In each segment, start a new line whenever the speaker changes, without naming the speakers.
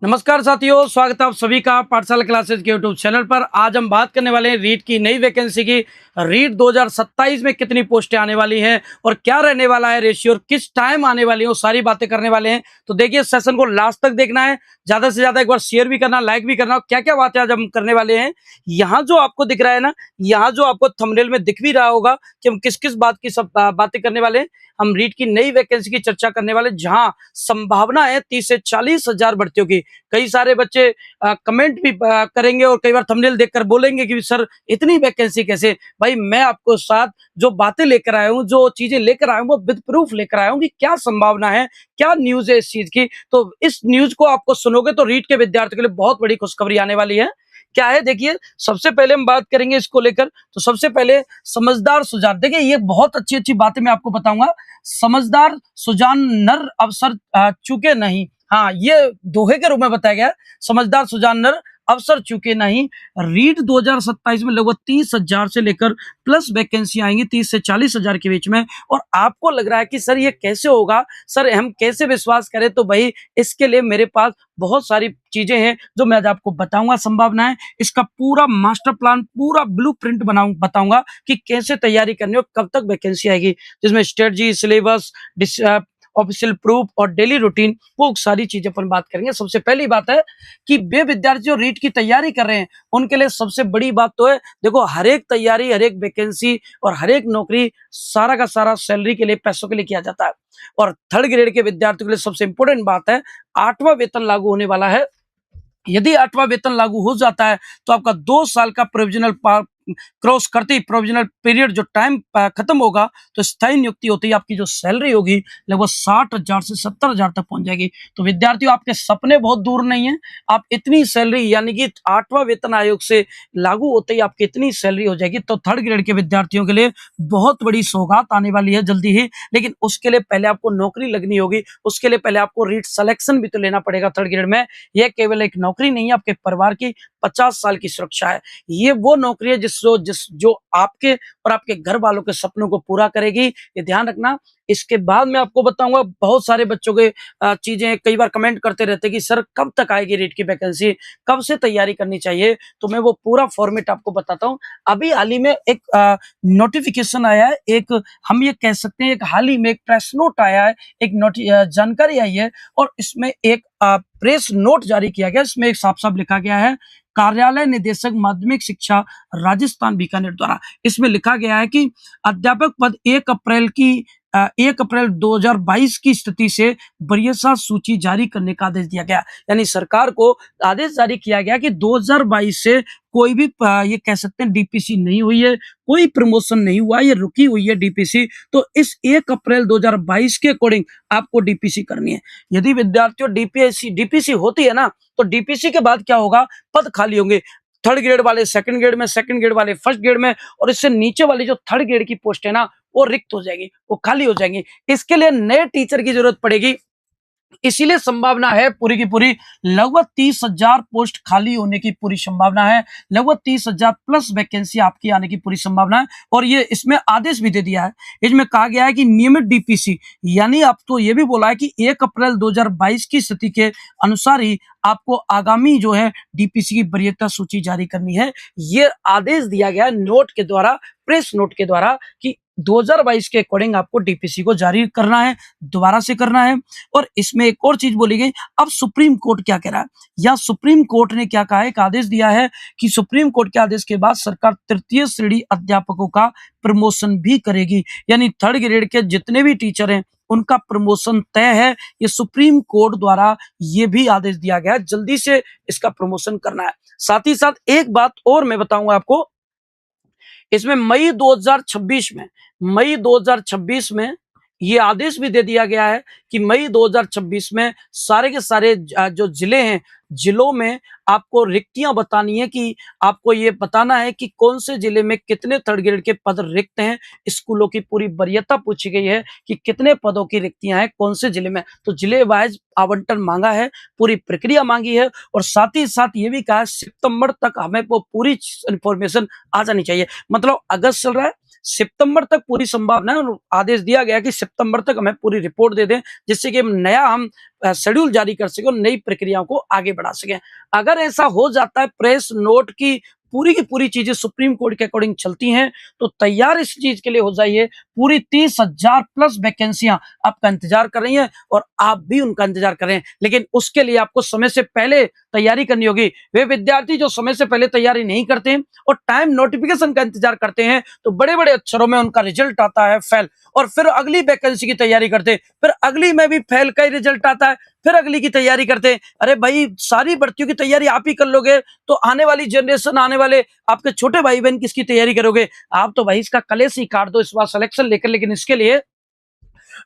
नमस्कार साथियों, स्वागत है आप सभी का पाठशाला क्लासेस के यूट्यूब चैनल पर। आज हम बात करने वाले हैं रीट की नई वैकेंसी की। रीट 2027 में कितनी पोस्टें आने वाली हैं और क्या रहने वाला है रेशियो और किस टाइम आने वाली है, वो सारी बातें करने वाले हैं। तो देखिए, सेशन को लास्ट तक देखना है, ज्यादा से ज्यादा एक बार शेयर भी करना, लाइक भी करना। क्या क्या बातें आज हम करने वाले हैं, यहाँ जो आपको दिख रहा है ना, यहाँ जो आपको थंबनेल में दिख भी रहा होगा कि हम किस किस बात की सब बातें करने वाले हैं। हम रीट की नई वैकेंसी की चर्चा करने वाले, जहां संभावना है 30 से 40 हजार भर्तियों की। कई सारे बच्चे कमेंट भी करेंगे और कई बार थंबनेल देखकर बोलेंगे कि सर इतनी वैकेंसी कैसे। भाई, मैं आपको साथ जो बातें लेकर आया हूँ, जो चीजें लेकर आया हूँ, वो विद प्रूफ लेकर आया हूँ कि क्या संभावना है, क्या न्यूज है इस चीज की। तो इस न्यूज को आपको सुनोगे तो रीट के विद्यार्थियों के लिए बहुत बड़ी खुशखबरी आने वाली है। क्या है, देखिए, सबसे पहले हम बात करेंगे इसको लेकर। तो सबसे पहले समझदार सुजान, देखिए ये बहुत अच्छी अच्छी बातें मैं आपको बताऊंगा। समझदार सुजान नर अवसर चूके नहीं। हाँ, ये दोहे के रूप में बताया गया है। समझदार सुजान नर अवसर चूके नहीं। रीट 2027 में लगभग 30,000 से लेकर प्लस वैकेंसी आएंगी, 30 से 40,000 के बीच में। और आपको लग रहा है कि सर ये कैसे होगा, सर हम कैसे विश्वास करें। तो भाई, इसके लिए मेरे पास बहुत सारी चीजें हैं जो मैं आज आपको बताऊंगा, संभावनाएं, इसका पूरा मास्टर प्लान, पूरा ब्लूप्रिंट बताऊंगा कि कैसे तैयारी करनी है और कब तक वैकेंसी आएगी, जिसमें स्ट्रेटजी, सिलेबस, ऑफिशियल प्रूफ और डेली रूटीन, वो सारी चीजें पर बात करेंगे। सबसे पहली बात है कि वे विद्यार्थी जो रीट की तैयारी कर रहे हैं, उनके लिए सबसे बड़ी बात तो है, देखो, हर एक तैयारी, हर एक वैकेंसी और हर एक नौकरी सारा का सारा सैलरी के लिए, पैसों के लिए किया जाता है। और थर्ड ग्रेड के विद्यार्थियों के लिए सबसे इंपॉर्टेंट बात है, 8वां वेतन लागू होने वाला है। यदि 8वां वेतन लागू हो जाता है तो आपका 2 साल का प्रोविजनल क्रॉस करते ही, प्रोविजनल पीरियड जो टाइम खत्म होगा, तो स्थायी नियुक्ति होती है, आपकी जो सैलरी होगी लगभग 60,000 से 70,000 तक पहुंच जाएगी। तो विद्यार्थियों, आपके सपने बहुत दूर नहीं है। आप इतनी सैलरी, यानी कि 8वां वेतन आयोग से लागू होते ही आपकी इतनी सैलरी हो जाएगी। तो थर्ड ग्रेड के विद्यार्थियों के लिए बहुत बड़ी सौगात आने वाली है जल्दी ही। लेकिन उसके लिए पहले आपको नौकरी लगनी होगी, उसके लिए पहले आपको रीट सिलेक्शन भी तो लेना पड़ेगा थर्ड ग्रेड में। यह केवल एक नौकरी नहीं है, आपके परिवार की 50 साल की सुरक्षा है। ये वो नौकरी है जो आपके और आपके घर वालों के सपनों को पूरा करेगी, ये ध्यान रखना। इसके बाद मैं आपको बताऊंगा, बहुत सारे बच्चों के चीजें कई बार कमेंट करते रहते हैं कि सर कब तक आएगी रीट की वैकेंसी, कब से तैयारी करनी चाहिए। तो मैं वो पूरा फॉर्मेट आपको बताता हूँ। अभी हाल ही में एक नोटिफिकेशन आया है, एक हम ये कह सकते हैं, एक हाल ही में एक प्रेस नोट आया है, एक जानकारी आई है। और इसमें एक प्रेस नोट जारी किया गया। इसमें एक साफ साफ लिखा गया है, कार्यालय निदेशक माध्यमिक शिक्षा राजस्थान बीकानेर द्वारा। इसमें लिखा गया है कि अध्यापक पद 1 अप्रैल 2022 की स्थिति से वरीयता सूची जारी करने का आदेश दिया गया। यानी सरकार को आदेश जारी किया गया कि 2022 से कोई भी ये कह सकते हैं डीपीसी नहीं हुई है, कोई प्रमोशन नहीं हुआ, ये रुकी हुई है डीपीसी। तो इस 1 अप्रैल 2022 के अकॉर्डिंग आपको डीपीसी करनी है। यदि विद्यार्थियों डीपीसी होती है ना, तो डीपीसी के बाद क्या होगा, पद खाली होंगे। थर्ड ग्रेड वाले सेकंड ग्रेड में, सेकंड ग्रेड वाले फर्स्ट ग्रेड में, और इससे नीचे वाली जो थर्ड ग्रेड की पोस्ट है ना, वो रिक्त हो जाएगी, वो खाली हो जाएंगी। इसके लिए नए टीचर की जरूरत पड़ेगी। इसीलिए संभावना है पूरी की पूरी, लगभग 30,000 पोस्ट खाली होने की पूरी संभावना है, लगभग 30,000 प्लस वैकेंसी आपकी आने की पूरी संभावना है। और ये इसमें आदेश भी दे दिया है। इसमें कहा गया है कि नियमित डीपीसी, यानी अब तो ये भी बोला है कि 1 अप्रैल 2022 की स्थिति के अनुसार ही आपको आगामी जो है डीपीसी की वरीयता सूची जारी करनी है। ये आदेश दिया गया नोट के द्वारा, प्रेस नोट के द्वारा, कि 2022 के अकॉर्डिंग आपको डीपीसी को जारी करना है, दोबारा से करना है। और इसमें एक और चीज बोली गई। अब सुप्रीम कोर्ट क्या कह रहा है, या सुप्रीम कोर्ट ने क्या कहा है, एक आदेश दिया है कि सुप्रीम कोर्ट के आदेश के बाद सरकार तृतीय श्रेणी अध्यापकों का प्रमोशन भी करेगी। यानी थर्ड ग्रेड के जितने भी टीचर हैं, उनका प्रमोशन तय है। ये सुप्रीम कोर्ट द्वारा ये भी आदेश दिया गया है, जल्दी से इसका प्रमोशन करना है। साथ ही साथ एक बात और मैं बताऊंगा आपको, इसमें मई 2026 में ये आदेश भी दे दिया गया है कि मई 2026 में सारे के सारे जो जिले हैं, जिलों में आपको रिक्तियां बतानी है, कि आपको ये बताना है कि कौन से जिले में कितने थर्ड ग्रेड के पद रिक्त हैं। स्कूलों की पूरी वरीयता पूछी गई है कि कितने पदों की रिक्तियां हैं कौन से जिले में। तो जिले वाइज आवंटन मांगा है, पूरी प्रक्रिया मांगी है। और साथ ही साथ ये भी कहा है, सितंबर तक हमें वो पूरी इंफॉर्मेशन आ जानी चाहिए। मतलब अगस्त चल रहा है, सितंबर तक पूरी संभावना है और आदेश दिया गया कि सितंबर तक हमें पूरी रिपोर्ट दे दें, जिससे कि हम शेड्यूल जारी कर सकें और नई प्रक्रियाओं को आगे बढ़ा सकें। अगर ऐसा हो जाता है, प्रेस नोट की पूरी चीजें सुप्रीम कोर्ट के अकॉर्डिंग चलती हैं, तो तैयार इस चीज के लिए हो जाइए। पूरी 30,000 प्लस वैकेंसियां आपका इंतजार कर रही हैं और आप भी उनका इंतजार कर रहे हैं, लेकिन उसके लिए आपको समय से पहले तैयारी करनी होगी। वे विद्यार्थी जो समय से पहले तैयारी नहीं करते हैं और टाइम नोटिफिकेशन का इंतजार करते हैं, तो बड़े बड़े अक्षरों में उनका रिजल्ट आता है फेल, और फिर अगली वैकेंसी की तैयारी करते हैं, फिर अगली में भी फेल का ही रिजल्ट आता है, फिर अगली की तैयारी करते हैं। अरे भाई, सारी भर्तियों की तैयारी आप ही कर लोगे तो आने वाली जनरेशन, आने वाले आपके छोटे भाई बहन किसकी तैयारी करोगे? आप तो भाई इसका कलेश ही काट दो इस बार सिलेक्शन लेकर, लेकिन इसके लिए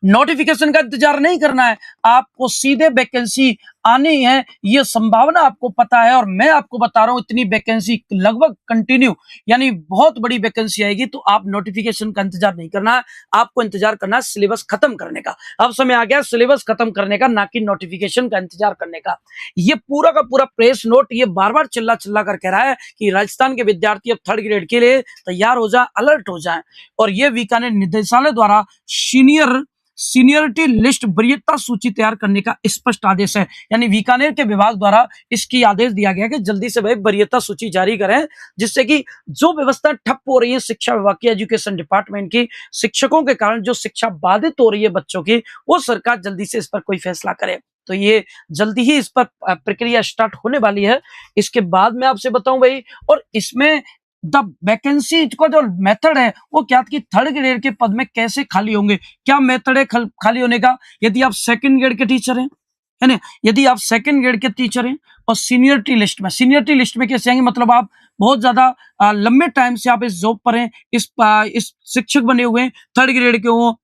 नोटिफिकेशन का इंतजार नहीं करना है, आपको सीधे वैकेंसी आनी है, ये संभावना आपको पता है। और मैं आपको बता रहा हूं, इतनी वैकेंसी लगभग कंटिन्यू, यानी बहुत बड़ी वैकेंसी आएगी, तो आप नोटिफिकेशन का इंतजार नहीं करना है, आपको इंतजार करना है सिलेबस खत्म करने का। अब समय आ गया सिलेबस खत्म करने का, ना कि नोटिफिकेशन का इंतजार करने का। ये पूरा का पूरा प्रेस नोट ये बार बार चिल्ला चिल्ला कर कह रहा है कि राजस्थान के विद्यार्थी अब 3rd ग्रेड के लिए तैयार हो जाए, अलर्ट हो जाए। और ये बीकानेर निदेशालय द्वारा सीनियरिटी लिस्ट वरीयता सूची तैयार करने का स्पष्ट आदेश है, यानी बीकानेर के विभाग द्वारा इसकी आदेश दिया गया कि जल्दी से भाई वरीयता सूची जारी करें, जिससे कि जो व्यवस्था ठप हो रही है शिक्षा विभाग की, एजुकेशन डिपार्टमेंट की, शिक्षकों के कारण जो शिक्षा बाधित हो रही है बच्चों की, वो सरकार जल्दी से इस पर कोई फैसला करे। तो ये जल्दी ही इस पर प्रक्रिया स्टार्ट होने वाली है। इसके बाद मैं आपसे बताऊं भाई, और इसमें द वैकेंसी का जो मेथड है वो क्या कि 3rd ग्रेड के पद में कैसे खाली होंगे, क्या मेथड है खाली होने का। यदि आप 2nd ग्रेड के टीचर हैं, है ना, यदि आप 2nd ग्रेड के टीचर हैं और सीनियरिटी लिस्ट में कैसे आएंगे, मतलब आप बहुत ज्यादा लंबे टाइम से आप इस जॉब पर हैं, इस शिक्षक बने हुए हैं, 3rd ग्रेड के हो,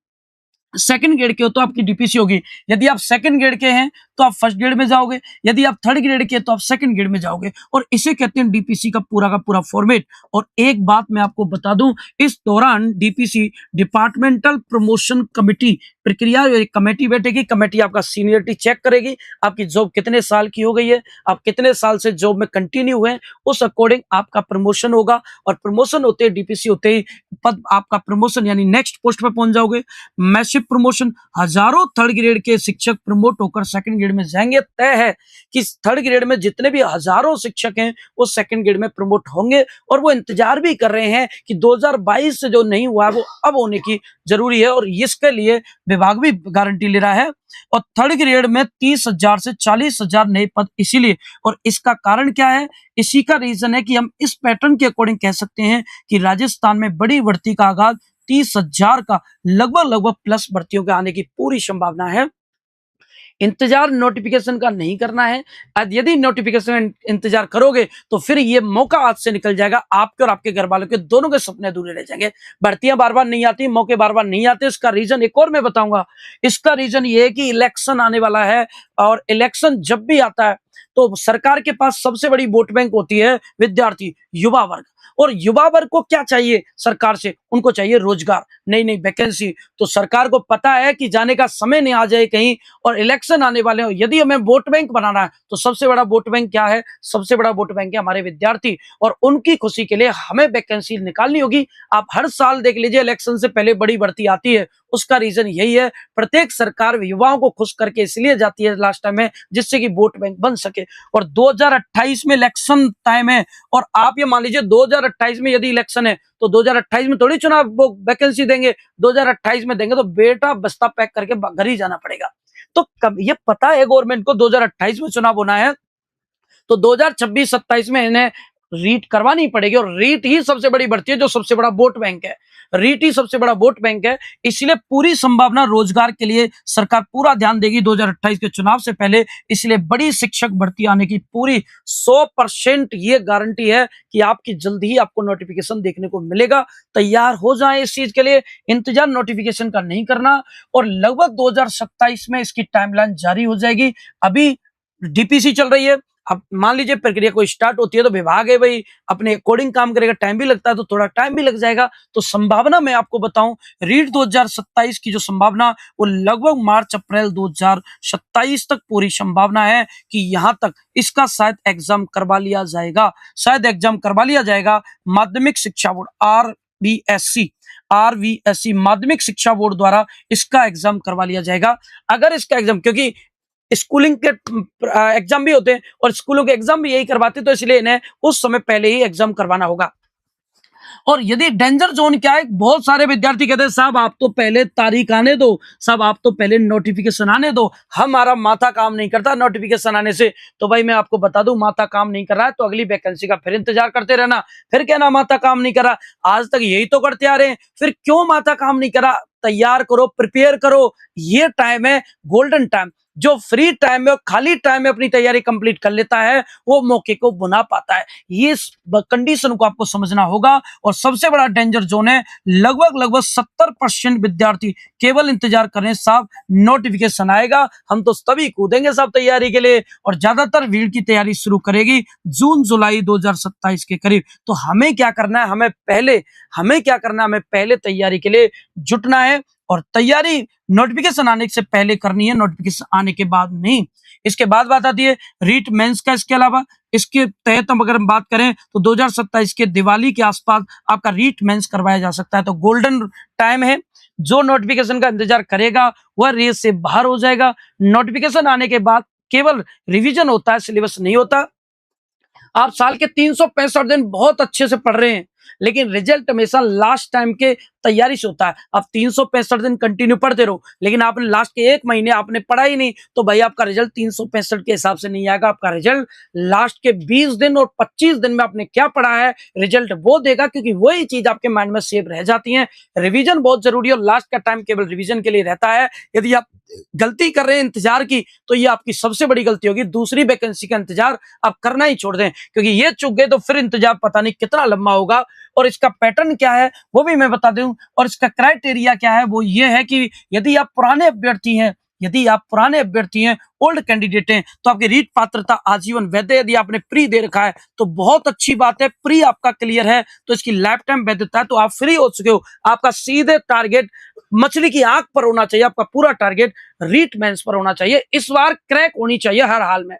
2nd ग्रेड के हो तो आपकी डीपीसी होगी। यदि आप 2nd ग्रेड के हैं तो आप 1st ग्रेड में जाओगे, यदि आप 3rd ग्रेड के तो आप 2nd ग्रेड में जाओगे, और इसे कहते हैं डीपीसी का पूरा फॉर्मेट। और एक बात मैं आपको बता दूं, इस दौरान डीपीसी डिपार्टमेंटल प्रमोशन कमेटी प्रक्रिया, कमेटी बैठेगी, कमेटी आपका सीनियरिटी चेक करेगी, आपकी जॉब कितने साल की हो गई है, आप कितने साल से जॉब में कंटिन्यू हुए, उस अकॉर्डिंग आपका प्रमोशन होगा। और प्रमोशन होते ही, डीपीसी होते ही पद आपका प्रमोशन यानी नेक्स्ट पोस्ट पे पहुंच जाओगे। मैसिव प्रमोशन, हजारों 3rd ग्रेड के शिक्षक प्रमोट होकर 2nd ग्रेड में जाएंगे। तय है कि 3rd ग्रेड में जितने भी हजारों शिक्षक हैं वो 2nd ग्रेड में प्रमोट होंगे, और वो इंतजार भी कर रहे हैं कि 2022 से जो नहीं हुआ वो अब होने की जरूरी है, और इसके लिए विभाग भी गारंटी ले रहा है। और 3rd ग्रेड में 30,000 से 40,000 नए पद, इसीलिए। और इसका कारण क्या है? इसी का रीजन है कि हम इस पैटर्न के अकॉर्डिंग कह सकते हैं कि राजस्थान में बड़ी भर्ती का आगाज 30,000 का लगभग प्लस भर्तियों के आने की पूरी संभावना है। इंतजार नोटिफिकेशन का नहीं करना है। यदि नोटिफिकेशन इंतजार करोगे तो फिर ये मौका हाथ से निकल जाएगा, आपके और आपके घर वालों के दोनों के सपने अधूरे रह जाएंगे। भर्तियां बार बार नहीं आती, मौके बार बार नहीं आते। इसका रीजन एक और मैं बताऊंगा। इसका रीजन ये है कि इलेक्शन आने वाला है, और इलेक्शन जब भी आता है तो सरकार के पास सबसे बड़ी वोट बैंक होती है विद्यार्थी, युवा वर्ग। और युवा वर्ग को क्या चाहिए सरकार से? उनको चाहिए रोजगार, नई नई वैकेंसी। तो सरकार को पता है कि जाने का समय नहीं आ जाए कहीं और इलेक्शन आने वाले हो, यदि हमें वोट बैंक बनाना है तो सबसे बड़ा वोट बैंक क्या है? सबसे बड़ा वोट बैंक है हमारे विद्यार्थी, और उनकी खुशी के लिए हमें वैकेंसी निकालनी होगी। आप हर साल देख लीजिए, इलेक्शन से पहले बड़ी भर्ती आती है, उसका रीजन यही है। प्रत्येक सरकार युवाओं को खुश करके इसलिए जाती है लास्ट टाइम में, जिससे कि वोट बैंक बन सके। और 2028 में इलेक्शन टाइम है, और आप ये मान लीजिए 2028 में यदि इलेक्शन है तो 2028 में थोड़ी चुनाव वो वैकेंसी देंगे, 2028 में देंगे तो बेटा बस्ता पैक करके घर ही जाना पड़ेगा। तो कब ये पता है गवर्नमेंट को 2028 में चुनाव होना है, तो 2026-27 में इन्हें रीट करवानी पड़ेगी। और रीट ही सबसे बड़ी भर्ती है, जो सबसे बड़ा वोट बैंक है। रीट ही सबसे बड़ा वोट बैंक है, इसलिए पूरी संभावना रोजगार के लिए सरकार पूरा ध्यान देगी 2028 के चुनाव से पहले। इसलिए बड़ी शिक्षक भर्ती आने की पूरी 100% ये गारंटी है कि आपकी जल्दी ही आपको नोटिफिकेशन देखने को मिलेगा। तैयार हो जाए इस चीज के लिए, इंतजार नोटिफिकेशन का नहीं करना। और लगभग 2027 में इसकी टाइमलाइन जारी हो जाएगी। अभी डीपीसी चल रही है, अब मान लीजिए प्रक्रिया कोई स्टार्ट होती है तो विभाग है भाई अपने अकॉर्डिंग काम करेगा, टाइम भी लगता है तो थोड़ा टाइम भी लग जाएगा। तो संभावना मैं आपको बताऊं, रीट 2027 की जो संभावना वो लगभग मार्च अप्रैल 2027 तक पूरी संभावना है कि यहां तक इसका शायद एग्जाम करवा लिया जाएगा। माध्यमिक शिक्षा बोर्ड आरवीएससी माध्यमिक शिक्षा बोर्ड द्वारा इसका एग्जाम करवा लिया जाएगा। अगर इसका एग्जाम, क्योंकि स्कूलिंग के एग्जाम भी होते हैं और स्कूलों के एग्जाम भी यही करवाते हैं, तो इसलिए इन्हें उस समय पहले ही एग्जाम करवाना होगा। और यदि डेंजर जोन क्या है, बहुत सारे विद्यार्थी कहते हैं साहब आप तो पहले तारीख आने दो, साहब आप तो पहले नोटिफिकेशन आने दो, हमारा माथा काम नहीं करता नोटिफिकेशन आने से। तो भाई मैं आपको बता दूं, माथा काम नहीं कर रहा है तो अगली वैकेंसी का फिर इंतजार करते रहना, फिर कहना माथा काम नहीं कर रहा। आज तक यही तो करते आ रहे हैं, फिर क्यों माथा काम नहीं कर रहा? तैयार करो, प्रिपेयर करो, ये टाइम है गोल्डन टाइम। जो फ्री टाइम में, खाली टाइम में अपनी तैयारी कंप्लीट कर लेता है, वो मौके को बुना पाता है। ये कंडीशन को आपको समझना होगा। और सबसे बड़ा डेंजर जोन है, लगभग 70% विद्यार्थी केवल इंतजार कर रहे हैं साहब नोटिफिकेशन आएगा, हम तो तभी कूदेंगे साहब तैयारी के लिए। और ज्यादातर भीड़ की तैयारी शुरू करेगी जून जुलाई 2027 के करीब। तो हमें क्या करना है, हमें पहले तैयारी के लिए जुटना है। और तैयारी नोटिफिकेशन आने से पहले करनी है, नोटिफिकेशन आने के बाद नहीं। इसके बाद बात आती है रीट मेंस का। इसके अलावा इसके तहत हम अगर हम बात करें तो 2027 के दिवाली के आसपास आपका रीट मेंस करवाया जा सकता है। तो गोल्डन टाइम है, जो नोटिफिकेशन का इंतजार करेगा वह रेस से बाहर हो जाएगा। नोटिफिकेशन आने के बाद केवल रिवीजन होता है, सिलेबस नहीं होता। आप साल के 365 दिन बहुत अच्छे से पढ़ रहे हैं, लेकिन रिजल्ट हमेशा लास्ट टाइम के तैयारी से होता है। आप 365 दिन कंटिन्यू पढ़ते रहो, लेकिन आपने लास्ट के 1 महीने आपने पढ़ा ही नहीं, तो भाई आपका रिजल्ट 365 के हिसाब से नहीं आएगा। आपका रिजल्ट लास्ट के 20 दिन और 25 दिन में आपने क्या पढ़ा है, रिजल्ट वो देगा, क्योंकि वही चीज आपके माइंड में सेव रह जाती है। रिवीजन बहुत जरूरी है और लास्ट का टाइम केवल रिवीजन के लिए रहता है। यदि आप गलती कर रहे हैं इंतजार की, तो ये आपकी सबसे बड़ी गलती होगी। दूसरी वैकेंसी का इंतजार आप करना ही छोड़ दें, क्योंकि ये चूक गए तो फिर इंतजार पता नहीं कितना लंबा होगा। और इसका पैटर्न क्या है वो भी मैं बता दूं, और इसका क्राइटेरिया क्या है वो ये है कि यदि आप पुराने अभ्यर्थी हैं, ओल्ड कैंडिडेट हैं, तो आपकी रीट पात्रता आजीवन वैध है। यदि आपने प्री दे रखा है तो बहुत अच्छी बात है, प्री आपका क्लियर है तो इसकी लाइफ टाइम वैधता है, तो आप फ्री हो चुके हो। आपका सीधे टारगेट मछली की आंख पर होना चाहिए, आपका पूरा टारगेट रीट मेंस पर होना चाहिए। इस बार क्रैक होनी चाहिए हर हाल में।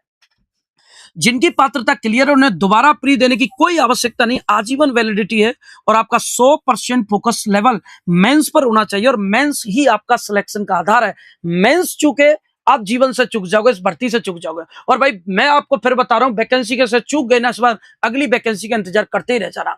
जिनकी पात्रता क्लियर है उन्हें दोबारा प्री देने की कोई आवश्यकता नहीं, आजीवन वैलिडिटी है। और आपका 100% फोकस लेवल मेंस पर होना चाहिए, और मेंस ही आपका सिलेक्शन का आधार है। मेंस चूके आप जीवन से चूक जाओगे, इस भर्ती से चूक जाओगे। और भाई मैं आपको फिर बता रहा हूं, वैकेंसी के से चूक गए ना, इस बार अगली वैकेंसी का इंतजार करते ही रह जाना।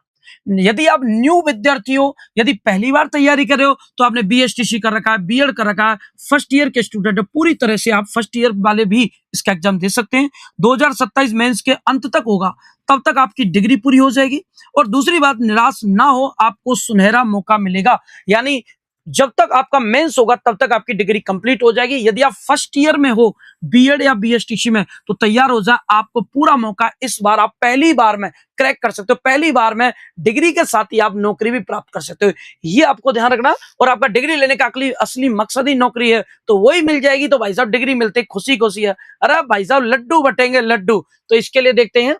यदि आप न्यू विद्यार्थी हो, यदि पहली बार तैयारी कर रहे हो, तो आपने बीएसटीसी कर रखा है, बीएड कर रखा है, फर्स्ट ईयर के स्टूडेंट है, पूरी तरह से आप फर्स्ट ईयर वाले भी इसका एग्जाम दे सकते हैं। 2027 मेंस के अंत तक होगा, तब तक आपकी डिग्री पूरी हो जाएगी। और दूसरी बात, निराश ना हो, आपको सुनहरा मौका मिलेगा। यानी जब तक आपका मेंस होगा तब तक आपकी डिग्री कंप्लीट हो जाएगी। यदि आप फर्स्ट ईयर में हो बीएड या बीएसटीसी में, तो तैयार हो जाए, आपको पूरा मौका। इस बार आप पहली बार में क्रैक कर सकते हो, पहली बार में डिग्री के साथ ही आप नौकरी भी प्राप्त कर सकते हो, ये आपको ध्यान रखना। और आपका डिग्री लेने का असली मकसद ही नौकरी है, तो वही मिल जाएगी। तो भाई साहब डिग्री मिलते खुशी खुशी है। अरे भाई साहब लड्डू बटेंगे लड्डू। तो इसके लिए देखते हैं,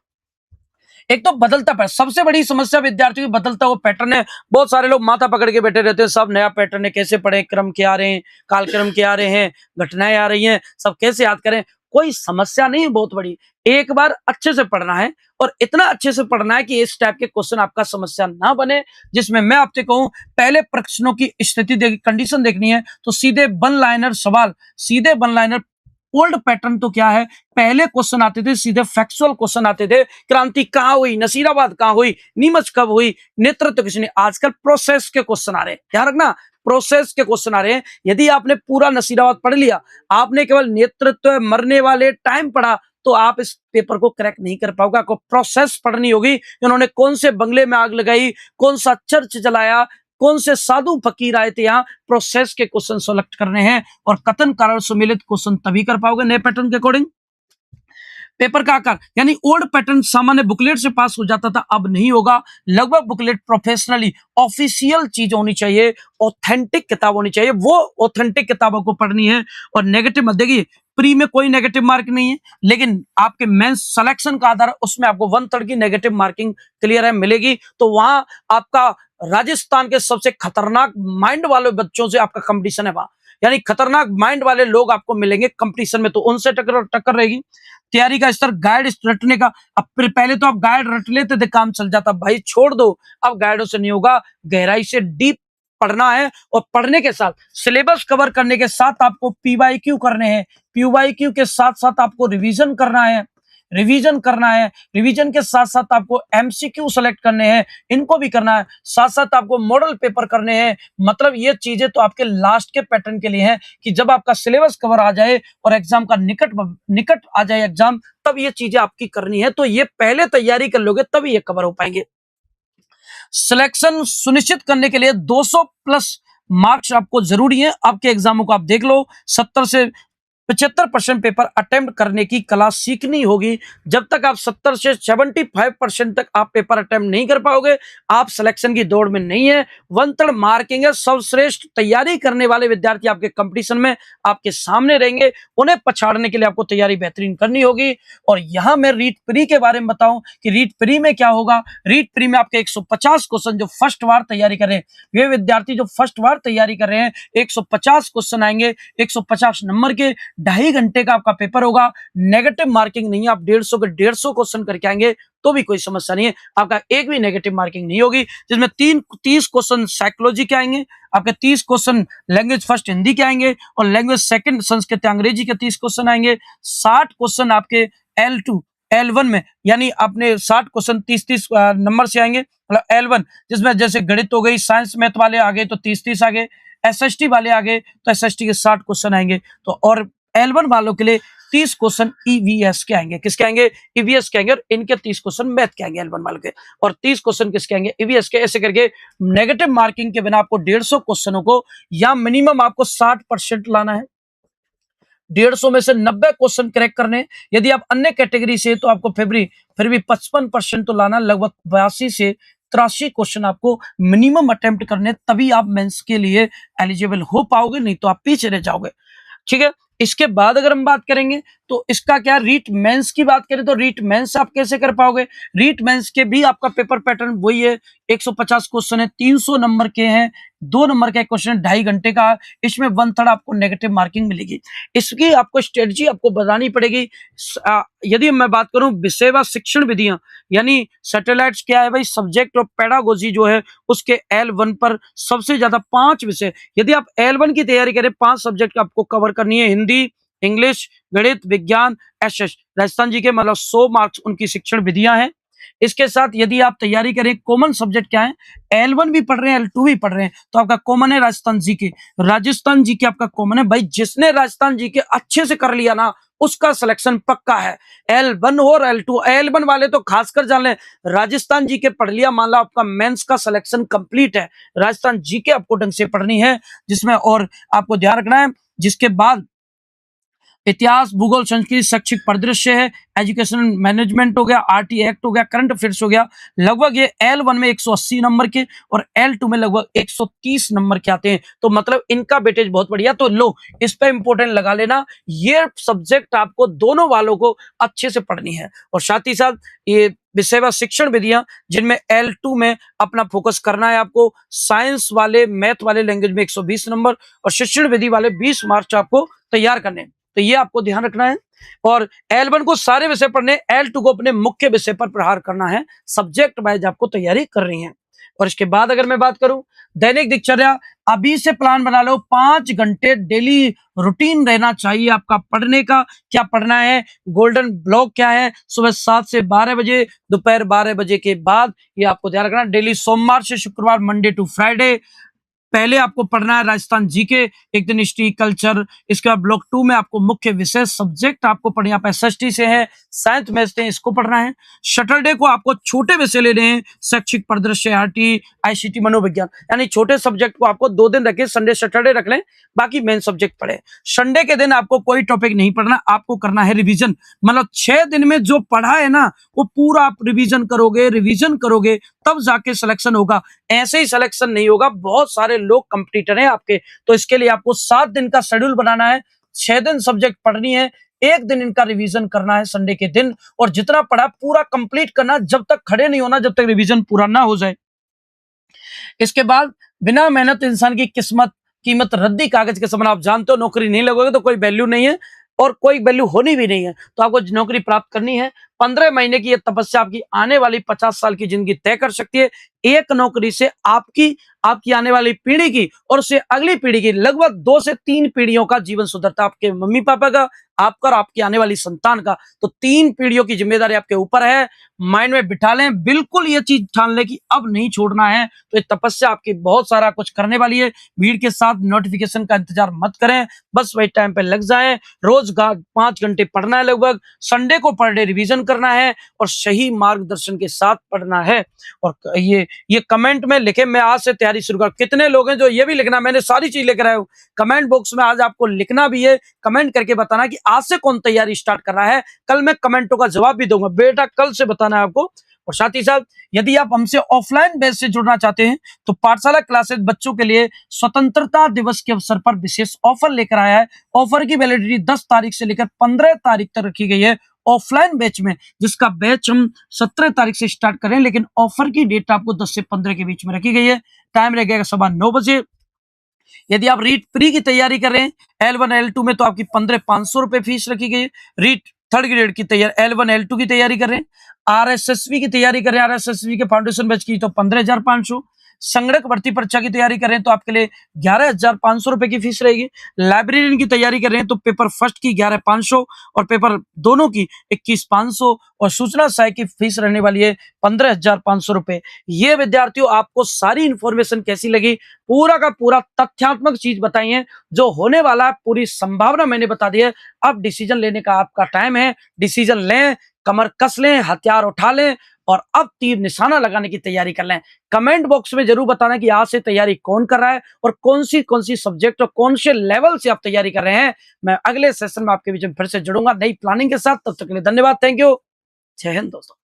एक तो बदलता पैटर्न, सबसे बड़ी समस्या विद्यार्थियों की बदलता हुआ पैटर्न है। बहुत सारे लोग माथा पकड़ के बैठे रहते हैं, सब नया पैटर्न है, कैसे पढ़े, क्रम क्या आ रहे हैं, कालक्रम क्या आ रहे हैं, घटनाएं आ रही हैं, सब कैसे याद करें। कोई समस्या नहीं है बहुत बड़ी, एक बार अच्छे से पढ़ना है, और इतना अच्छे से पढ़ना है कि इस टाइप के क्वेश्चन आपका समस्या ना बने, जिसमें मैं आपसे कहूं पहले प्रश्नों की स्थिति कंडीशन देखनी है, तो सीधे वन लाइनर सवाल, सीधे वन लाइनर। ओल्ड पैटर्न तो क्या है, पहले क्वेश्चन आते थे सीधे फैक्चुअल क्वेश्चन आते थे, क्रांति कहां हुई, नसीराबाद कहां हुई, नीमच कब हुई, नेतृत्व किसने। आजकल प्रोसेस के क्वेश्चन आ रहे हैं, ध्यान रखना, प्रोसेस के क्वेश्चन आ रहे हैं। यदि आपने पूरा नसीराबाद पढ़ लिया, आपने केवल नेतृत्व मरने वाले टाइम पढ़ा, तो आप इस पेपर को क्रैक नहीं कर पाओगे। आपको प्रोसेस पढ़नी होगी, उन्होंने कौन से बंगले में आग लगाई, कौन सा चर्च जलाया, कौन से साधु फकीर आए थे, यहाँ प्रोसेस के क्वेश्चन सेलेक्ट करने हैं। और कथन कारण सुमेलित क्वेश्चन तभी कर पाओगे नए पैटर्न के अकॉर्डिंग। पेपर का आकार, यानी ओल्ड पैटर्न सामान्य बुकलेट से पास हो जाता था, अब नहीं होगा। लगभग बुकलेट प्रोफेशनली ऑफिशियल चीज होनी चाहिए, ऑथेंटिक किताब होनी चाहिए, वो ऑथेंटिक किताबों को पढ़नी है। और नेगेटिव मत देखिए, प्री में कोई नेगेटिव मार्क नहीं है, लेकिन आपके मेंस सिलेक्शन का आधार उसमें आपको 1/3 की नेगेटिव मार्किंग क्लियर है मिलेगी। तो वहां आपका राजस्थान के सबसे खतरनाक माइंड वाले बच्चों से आपका कंपटीशन है वहां। यानी खतरनाक माइंड वाले लोग आपको मिलेंगे कंपटीशन में, तो उनसे टक्कर रहेगी। तैयारी का स्तर, गाइड रटने का, अब पहले तो आप गाइड रट लेते थे काम चल जाता, भाई छोड़ दो, अब गाइडों से नहीं होगा, गहराई से डीप पढ़ना है। और पढ़ने के साथ सिलेबस कवर करने के साथ आपको पीवाईक्यू करने हैं, पीवाईक्यू के साथ साथ आपको रिवीजन करना है, रिवीजन के साथ साथ आपको एमसीक्यू सेलेक्ट करने हैं, इनको भी करना है, साथ साथ आपको मॉडल पेपर करने हैं। मतलब ये चीजें तो आपके लास्ट के पैटर्न के लिए हैं कि जब आपका सिलेबस कवर आ जाए और एग्जाम का निकट आ जाए एग्जाम, तब ये चीजें आपकी करनी है। तो ये पहले तैयारी कर लोगे तभी ये कवर हो पाएंगे। सिलेक्शन सुनिश्चित करने के लिए 200 प्लस मार्क्स आपको जरूरी है। आपके एग्जामों को आप देख लो, 70 से 75% पेपर अटेम्प्ट करने की कला सीखनी होगी। जब तक आप 70 से 75% तक आप पेपर अटेम्प्ट नहीं कर पाओगे, आप सिलेक्शन की दौड़ में नहीं है। 1/3 मार्किंग है। सर्वश्रेष्ठ तैयारी करने वाले विद्यार्थी आपके कंपटीशन में आपके सामने रहेंगे, उन्हें पछाड़ने के लिए आपको तैयारी बेहतरीन करनी होगी। और यहां मैं रीट प्री के बारे में बताऊं कि रीट प्री में क्या होगा। रीट प्री में आपके 150 क्वेश्चन जो फर्स्ट बार तैयारी कर रहे हैं, वे विद्यार्थी जो फर्स्ट बार तैयारी कर रहे हैं, 150 क्वेश्चन आएंगे, 150 नंबर के, 2.5 घंटे का आपका पेपर होगा। नेगेटिव मार्किंग नहीं है, आप 150 के 150 क्वेश्चन करके आएंगे तो भी कोई समस्या नहीं है, आपका एक भी नेगेटिव मार्किंग नहीं होगी। जिसमें 30 क्वेश्चन साइकोलॉजी के आएंगे, आपके 30 क्वेश्चन लैंग्वेज फर्स्ट हिंदी के आएंगे, और लैंग्वेज सेकंड संस्कृत अंग्रेजी के 30 क्वेश्चन आएंगे। 60 क्वेश्चन आपके L2 L1 में, यानी आपने 60 क्वेश्चन 30 नंबर से आएंगे, मतलब L1, जिसमें जैसे गणित हो गई, साइंस मैथ वाले आ गए तो 30 आ गए, SST वाले आ गए तो SST के 60 क्वेश्चन आएंगे। तो और L1 वालों के लिए 30 क्वेश्चन EVS के आएंगे। किसके आएंगे? EVS के आएंगे। और इनके 30 क्वेश्चन मैथ के आएंगे L1 वालों के, और 30 क्वेश्चन किसके आएंगे? EVS के। ऐसे करके नेगेटिव मार्किंग के बिना आपको 150 क्वेश्चनों को, या मिनिमम आपको 60% लाना है। 150 में से 90 क्वेश्चन क्रैक करने। यदि आप अन्य कैटेगरी से, तो आपको फिर भी 55% तो लाना, लगभग 82 से 83 क्वेश्चन आपको मिनिमम अटेम्प्ट करने, तभी आप मेंस के लिए एलिजिबल हो पाओगे, नहीं तो आप पीछे रह जाओगे। ठीक है। इसके बाद अगर हम बात करेंगे तो इसका क्या, रीट मेंस की बात करें तो रीट मेंस आप कैसे कर पाओगे? रीट मेंस के भी आपका पेपर पैटर्न वही है, 150 क्वेश्चन है, 300 नंबर के हैं, 2 नंबर का एक क्वेश्चन 2.5 घंटे का, इसमें 1/3 आपको नेगेटिव मार्किंग मिलेगी। इसकी आपको स्ट्रेटजी आपको बतानी पड़ेगी। यदि मैं बात करूं विषय व शिक्षण विधियां, यानी सैटेलाइट्स क्या है भाई, सब्जेक्ट और पेडागोजी जो है उसके L1 पर सबसे ज्यादा 5 विषय। यदि आप L1 की तैयारी करें, 5 सब्जेक्ट आपको कवर करनी है, हिंदी, इंग्लिश, गणित, विज्ञान, एसएस, राजस्थान जी के, मतलब 100 मार्क्स उनकी शिक्षण विधियां हैं। इसके साथ यदि आप तैयारी करें, कॉमन सब्जेक्ट क्या है, L1 भी पढ़ रहे हैं, L2 भी पढ़ रहे हैं, तो आपका कॉमन है राजस्थान जी के। राजस्थान जी के आपका कॉमन है भाई, जिसने राजस्थान जी के अच्छे से कर लिया ना, उसका सिलेक्शन पक्का है। L1 हो और L2, L1 वाले तो खासकर जान लें, राजस्थान जी के पढ़ लिया, मान लो आपका मेंस का सिलेक्शन कंप्लीट है। राजस्थान जी के आपको ढंग से पढ़नी है, जिसमें और आपको ध्यान रखना है। जिसके बाद इतिहास, भूगोल, संस्कृति, शैक्षिक परिदृश्य है, एजुकेशनल मैनेजमेंट हो गया, आरटी एक्ट हो गया, करंट अफेयर्स हो गया। लगभग ये L1 में 180 नंबर के और L2 में लगभग 130 नंबर के आते हैं। तो मतलब इनका वेटेज बहुत बढ़िया। तो लो, इस पे इंपॉर्टेंट लगा लेना, ये सब्जेक्ट आपको दोनों वालों को अच्छे से पढ़नी है। और साथ ही साथ ये विषय व शिक्षण विधियां, जिनमें L2 में अपना फोकस करना है आपको। साइंस वाले, मैथ वाले, लैंग्वेज में 120 नंबर और शिक्षण विधि वाले 20 मार्क्स आपको तैयार करने हैं। तो ये आपको ध्यान रखना है। और L1 को सारे विषय पढ़ने, L2 को अपने मुख्य विषय पर प्रहार करना है। सब्जेक्ट वाइज आपको तैयारी कर रही है। और इसके बाद अगर मैं बात करूं दैनिक दिनचर्या, अभी से प्लान बना लो, 5 घंटे डेली रूटीन रहना चाहिए आपका पढ़ने का। क्या पढ़ना है, गोल्डन ब्लॉक क्या है, सुबह 7 से 12 बजे, दोपहर 12 बजे के बाद, ये आपको ध्यान रखना। डेली सोमवार से शुक्रवार, मंडे टू फ्राइडे। पहले आपको पढ़ना है राजस्थान जीके, एक दिन हिस्ट्री, कल्चर। इसके बाद ब्लॉक 2 में आपको मुख्य विषय सब्जेक्ट आपको पढ़ना, आप SST से है, साइंस मैथ से, इसको पढ़ना है। सैटरडे को आपको छोटे विषय लेने हैं, शैक्षिक परिदृश्य, आरटी, ICT, मनोविज्ञान, यानी छोटे सब्जेक्ट को आपको 2 दिन रखें, संडे सैटरडे रख लें, बाकी मेन सब्जेक्ट पढ़े। संडे के दिन आपको कोई टॉपिक नहीं पढ़ना, आपको करना है रिवीजन। मतलब 6 दिन में जो पढ़ा है ना, वो पूरा आप रिवीजन करोगे तब जाके सिलेक्शन होगा। ऐसे ही सिलेक्शन नहीं होगा, बहुत सारे लोग कंपटीटर हैं आपके। तो इसके लिए आपको 7 दिन का शेड्यूल बनाना है, 6 दिन सब्जेक्ट पढ़नी है, 1 दिन इनका रिवीजन करना है संडे के दिन, और जितना पढ़ा पूरा कंप्लीट करना, जब तक खड़े नहीं होना, जब तक रिवीजन पूरा ना हो जाए। इसके बाद बिना मेहनत इंसान की किस्मत कीमत रद्दी कागज के समान। आप जानते हो नौकरी नहीं लगोगे तो कोई वैल्यू नहीं है और कोई वैल्यू होनी भी नहीं है। तो आपको नौकरी प्राप्त करनी है। 15 महीने की यह तपस्या आपकी आने वाली 50 साल की जिंदगी तय कर सकती है। एक नौकरी से आपकी आने वाली पीढ़ी की और उससे अगली पीढ़ी की लगभग 2 से 3 पीढ़ियों का जीवन सुधरता है। आपके मम्मी पापा का, आपका और आपकी आने वाली संतान का। तो 3 पीढ़ियों की जिम्मेदारी आपके ऊपर है। माइंड में बिठा लें, बिल्कुल ये चीज ठान लें कि अब नहीं छोड़ना है। तो ये तपस्या आपकी बहुत सारा कुछ करने वाली है। भीड़ के साथ नोटिफिकेशन का इंतजार मत करें, बस वही टाइम पे लग जाएं। रोज 5 घंटे पढ़ना है, लगभग संडे को पर डे रिविजन करना है और सही मार्गदर्शन के साथ पढ़ना है। और ये कमेंट में लिखे, मैं आज से तैयारी शुरू कर। कितने लोग हैं जो ये भी लिखना, मैंने सारी चीज लेकर आया हूं। कमेंट बॉक्स में आज आपको लिखना भी है, कमेंट करके बताना कि आज से कौन तैयारी स्टार्ट कर रहा है। कल मैं कमेंटों का जवाब भी दूंगा, बेटा कल से बताना है आपको। और साथ ही साथ यदि आप हमसे ऑफलाइन बेस से जुड़ना चाहते हैं तो पाठशाला क्लासेस बच्चों के लिए स्वतंत्रता दिवस के अवसर पर विशेष ऑफर लेकर आया है। ऑफर की वैलिडिटी 10 तारीख से लेकर 15 तारीख तक रखी गई है ऑफलाइन बैच में, जिसका बैच हम 17 तारीख से स्टार्ट करें, लेकिन ऑफर की डेट आपको 10 से 15 के बीच में रखी गई है। टाइम रहेगा 9:15 बजे। यदि आप रीट प्री की तैयारी कर रहे हैं L1 L2 में तो आपकी 15,500 रुपए फीस रखी गई है। रीट थर्ड ग्रेड की तैयारी L1 L2 की तैयारी कर रहे हैं, RSSB की तैयारी कर रहे हैं, RSSB के फाउंडेशन बैच की तो 15,500। संगणक भर्ती परीक्षा की तैयारी कर रहे हैं तो आपके लिए 11,500 रुपए की फीस रहेगी। लाइब्रेरियन की तैयारी कर रहे हैं तो पेपर फर्स्ट की 11,500 और पेपर दोनों की 21,500 और सूचना सहायक की फीस रहने वाली है 15,500 रुपए। ये विद्यार्थियों आपको सारी इंफॉर्मेशन कैसी लगी, पूरा का पूरा तथ्यात्मक चीज बताई है, जो होने वाला है पूरी संभावना मैंने बता दी है। अब डिसीजन लेने का आपका टाइम है, डिसीजन लें, कमर कस लें, हथियार उठा लें और अब तीर निशाना लगाने की तैयारी कर लें। कमेंट बॉक्स में जरूर बताना कि आज से तैयारी कौन कर रहा है और कौन सी सब्जेक्ट और कौन से लेवल से आप तैयारी कर रहे हैं। मैं अगले सेशन में आपके बीच में फिर से जुड़ूंगा नई प्लानिंग के साथ। तब तक के लिए धन्यवाद, थैंक यू, जय हिंद दोस्तों।